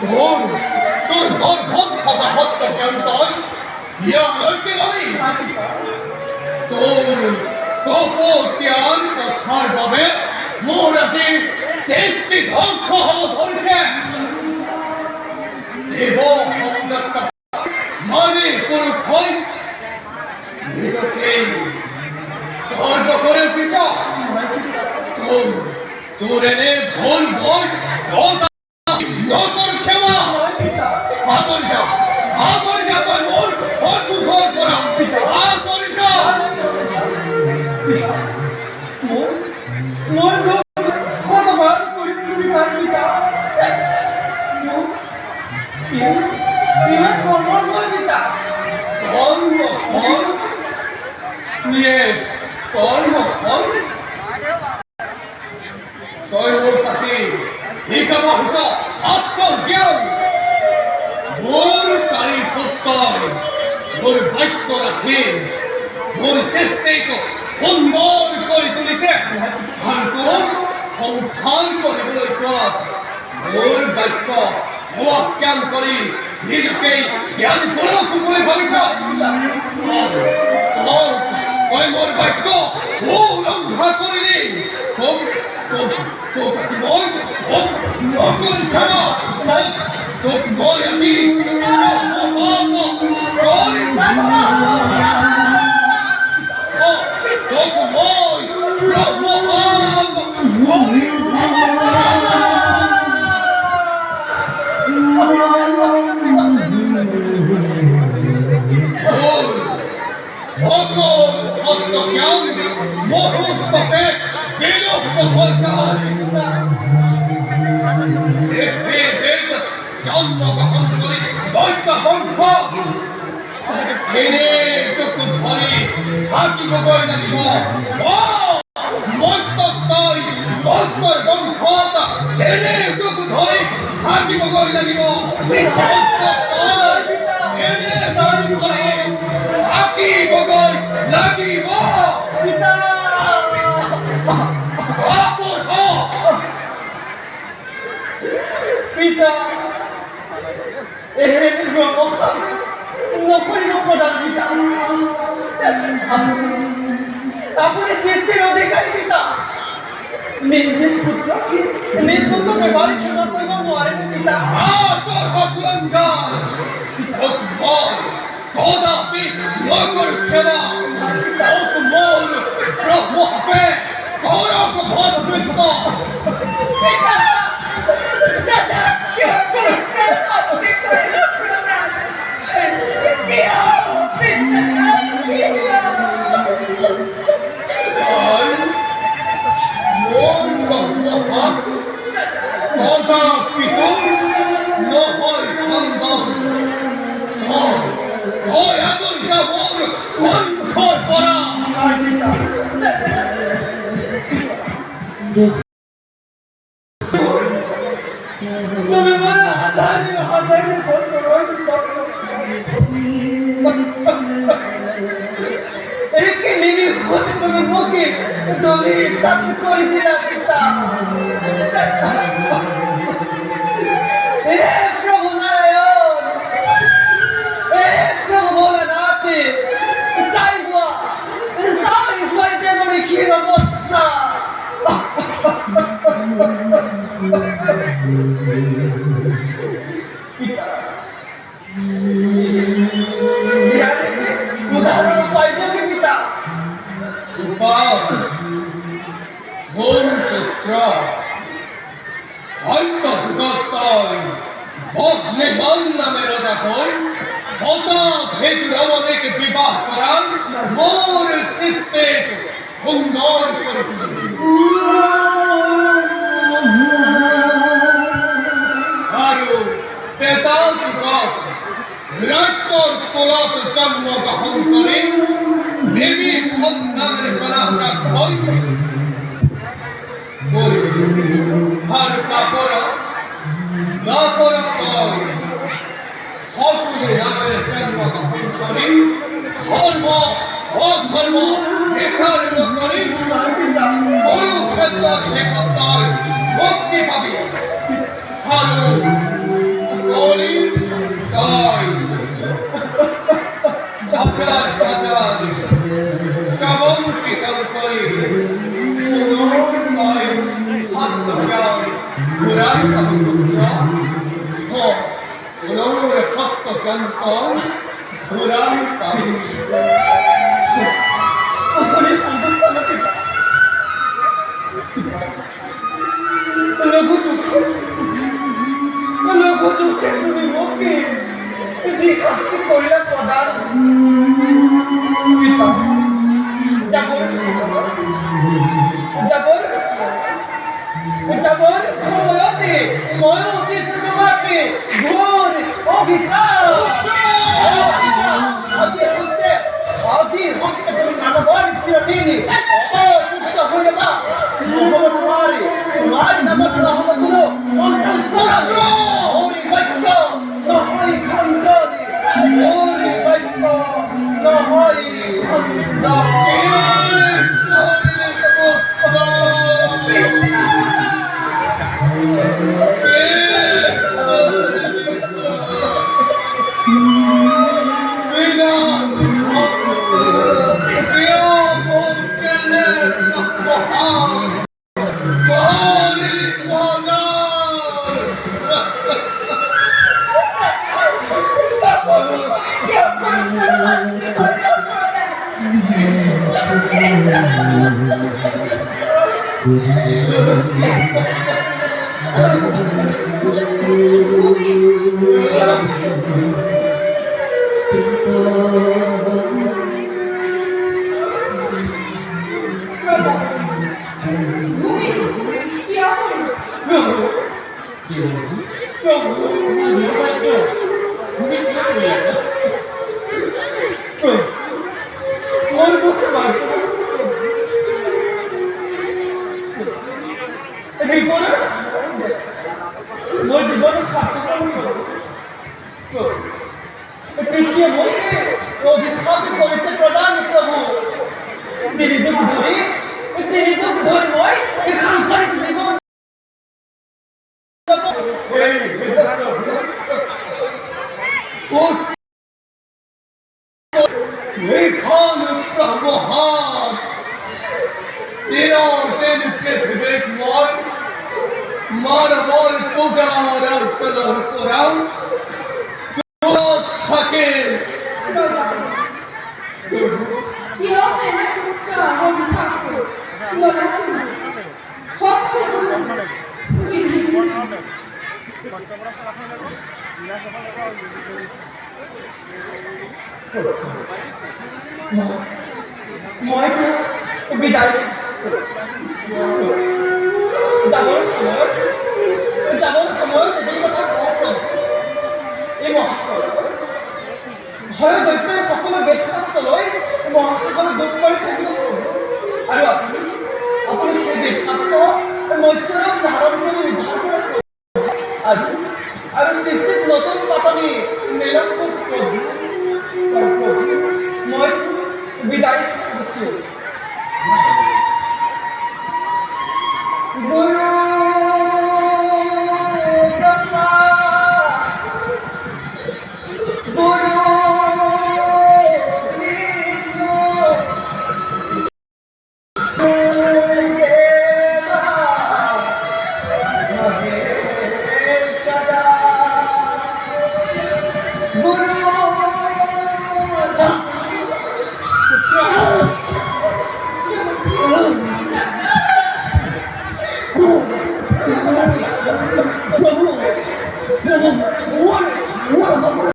তোর তোর গর্ভক্ষতা হত্যা কেমন ইয়া লইতে পারি তোর কপতিয়ান কথার বাবে মোর আজি সৃষ্টি ধ্বংস হব ধরিছে দেব হত্যা মানে পুরুষ হয় নিজকে গর্ব করে উঠিছ তোর এনে ভুল ভুল নতুন ক্ষমা আতর যা তোর মোর হতু ঘর করা আতর যা মোর কতবার করেছি শিকার পিতা কর্মর মোর পিতা কর্ম ফল নিয়ে কর্ম ফল তই মোর কাছে হিকাম হইছ আস্তর জ্ঞান মোর চারি পুত্র মোর বাক্য রাখি মোর চেষ্টাকে সুন্দর করে তুলিছে ভালকৈ সংসাৰ কৰিবলৈ কোৱা মোৰ বাক্য অজ্ঞান কৰি নিজকে জ্ঞান পুৰুষ বুলি ভাবিছ তই মোৰ বাক্য উলংঘা কৰিলি তোক আজি মই নতুন ক্ষমা তোক মই আজি জন্মগ্রহণ করে দৈত্য বংশ এনে চক্ষু ধরে থাকিব গৈ লাগিব মন্তই দৈত্যৰ বংশত এনে চক্ষু ধৰি থাকিব গৈ লাগিব এনে দাবী কৰি থাকিব গৈ লাগিব পিতা পিতা নকৰিব প্ৰধান পিতা আপুনি সৃষ্টিৰ অধিকাৰী পিতা নিজ পুত্ৰকে বাৰী ক্ষমা কৰিব নোৱাৰে পিতা কদাপি নকৰো ক্ষমা মোৰ প্ৰভু হবে কৰক ভদ্ৰিত তুমি মনে হাজারে বছর একে নিরীহ তুমি মুখে দলি সাথে করে দিলা পিতা হে প্রভু নারায়ণ হে প্রভু ভোলানাথ সাই সোয়াইতে করে কি অবস্থা উদাহরণ পাইল কি পিতা চিত্র হয়ত জগত অগ্নিমান নামে রাজা কই হঠাৎ হেতু রমণীকে বিবাহ করান মোর সৃষ্টি সুন্দর করে আৰু তেতাল যুগত বিৰাটৰ কোলত জন্মগ্ৰহণ কৰি দেৱী সন্তানেৰে জনাজাত হৈ আৰু কাপড়ত সকলোৰে নামেৰে জন্মগ্ৰহণ কৰি ধৰ্ম অধৰ্ম বিচাৰিব কৰি কুৰুক্ষেত্ৰত শেষত মুক্তি পাবি ভালো গরিব তাই হাজার হাজার শ্রবণ কীর্তন করে পুনর্নয় হস্তজ্ঞান ঘোরাই পুনর হস্তজ্ঞান্ত ঘোরাই পাবি লঘু দুঃখে তুমি মোকে যে শাস্তি করিলা প্রদান পিতা যাবর ক্ষমতে ময়তে সুতমাতে ঘোর অভিকার আদি হত্যা করে নামবান শিরোনি অপুষ্ট হয়ে না ভগবান তোমার নামত রহমতুলো অন্তঃকরণ ওরে বাক্য নহই খণ্ডনে ওরে বাক্য নহই প্রদান প্রভু তিনি দুঃখ ধরে মই সাংসারিক জীবন लेखन प्रमोहान दिन पृथ्वीक मय मानवर পূজার অবসর করাও থাকে মই বিদায় যাবৰ সময়ত এদিন কথা কওঁ এই ভয় দৈত্যই সকলো বেদশাস্ত্ৰ লৈ মহাসাগৰত দুখ কৰি থাকিব আৰু আপুনি সেই বেদশাস্ত্ৰ মৎস্যৰূপ ধাৰণ কৰি উদ্ধাৰ কৰে আৰু সৃষ্টিত নতুন পাতনি মেলক মই বিদায় দিছোঁ গুৰু ব্ৰহ্মা গুৰু বিষ্ণু গুৰুদেৱা মহেশ্বৰা গুৰু প্রভু